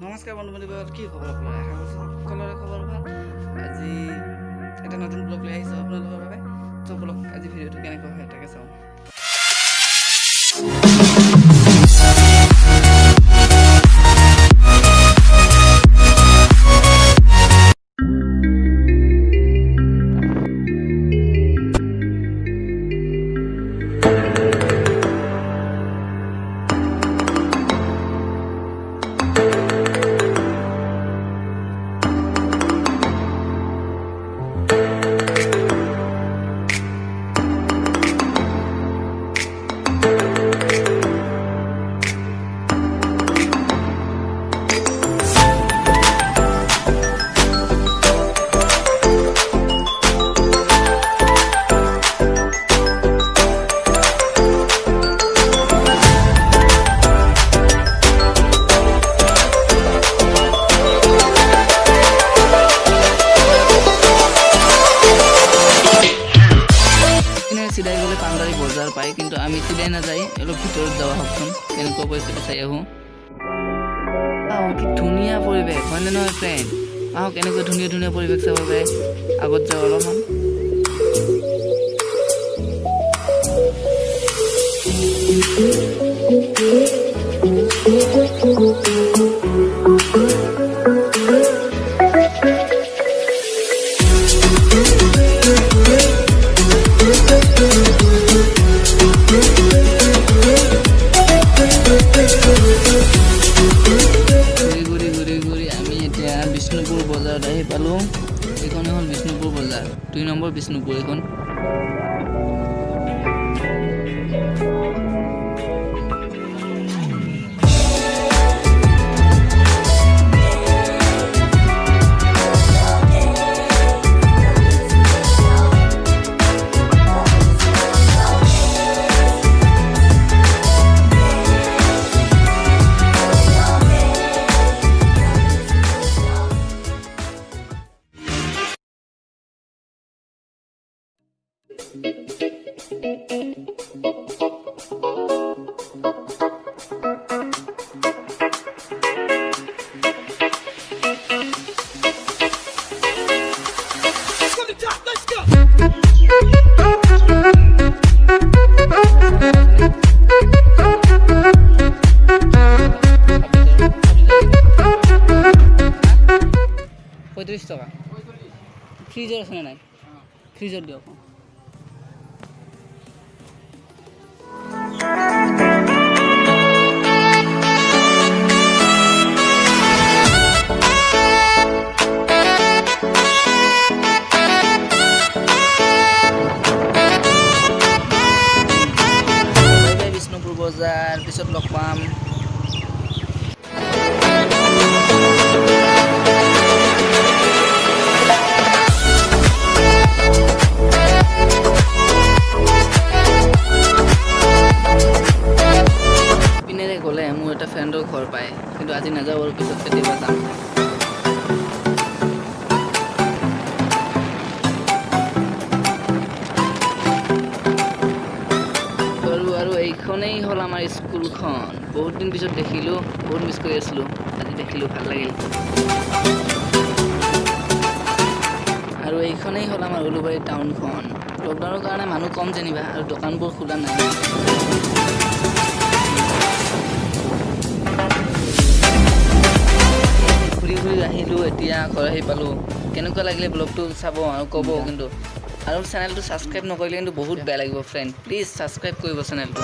নমস্কাৰ বন্ধু বান্ধৱীসকল, কি খবৰ আপোনাৰ? আশা কৰিছোঁ সকলোৰে খবৰ ভাল। আজি এটা নতুন ব্লগ লৈ আহিছোঁ আপোনালোকৰ বাবে। ত' ব্লগ আজি ভিডিঅ'টো কেনেকুৱা হয় তাকে চাওঁ। চিধাই গ'লে পানবাৰী বজাৰ পায়, কিন্তু আমি চিধাই নাযায়, অলপ ভিতৰত যোৱা হওকচোন, কেনেকুৱা পৰিস্থিতি চাই আহোঁ। কি ধুনীয়া পৰিৱেশ হয়নে নহয় ফ্ৰেণ্ড? আহক এনেকুৱা ধুনীয়া ধুনীয়া পৰিৱেশ চাব পাৰে। আগত যাওঁ অলপমান। বিষ্ণুপুৰ বজাৰত আহি পালোঁ। এইখনে হ'ল বিষ্ণুপুৰ বজাৰ, 2 নম্বৰ বিষ্ণুপুৰ এইখন। $35 ফ্ৰিজৰ আছে নাই? ফ্ৰিজত দিয়ক। বিষ্ণুপুৰ বজাৰ, পিছত লগ পাম। গ'লে মোৰ এটা ফ্ৰেণ্ডৰ ঘৰ পায়, কিন্তু আজি নাযাওঁ আৰু পিছত কেতিয়াবা যাম। আৰু এইখনেই হ'ল আমাৰ স্কুলখন। বহুত দিন পিছত দেখিলোঁ, বহুত মিছ কৰি আছিলোঁ, আজি দেখিলোঁ, ভাল লাগিল। আৰু এইখনেই হ'ল আমাৰ উলুবাৰী টাউনখন। লকডাউনৰ কাৰণে মানুহ কম যেনিবা, আৰু দোকানবোৰ খোলা নাই। আহিলোঁ, এতিয়া ঘৰ আহি পালোঁ। কেনেকুৱা লাগিলে ব্লগটো চাব আৰু ক'ব, কিন্তু আৰু চেনেলটো ছাবস্ক্ৰাইব নকৰিলে কিন্তু বহুত বেয়া লাগিব ফ্ৰেণ্ড। প্লিজ ছাবস্ক্ৰাইব কৰিব চেনেলটো।